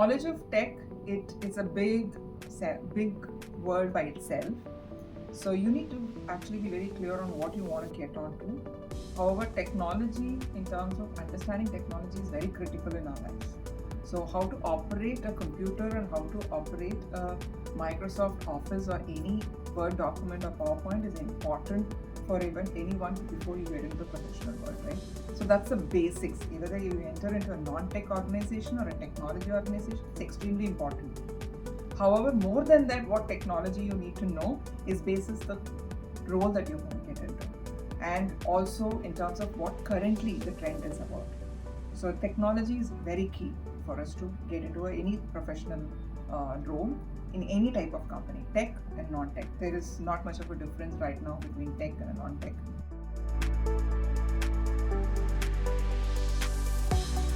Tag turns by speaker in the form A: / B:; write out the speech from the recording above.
A: knowledge of tech, it is a big world by itself. So you need to actually be very clear on what you want to get onto. However, technology, in terms of understanding technology, is very critical in our lives. So how to operate a computer and how to operate a Microsoft Office or any Word document or PowerPoint is important for even anyone before you get into the professional world, right? So that's the basics. Whether you enter into a non-tech organization or a technology organization, it's extremely important. However, more than that, what technology you need to know is basis the role that you're going to get into, and also in terms of what currently the trend is about. So technology is very key for us to get into any professional role in any type of company, tech and non-tech. There is not much of a difference right now between tech and non-tech.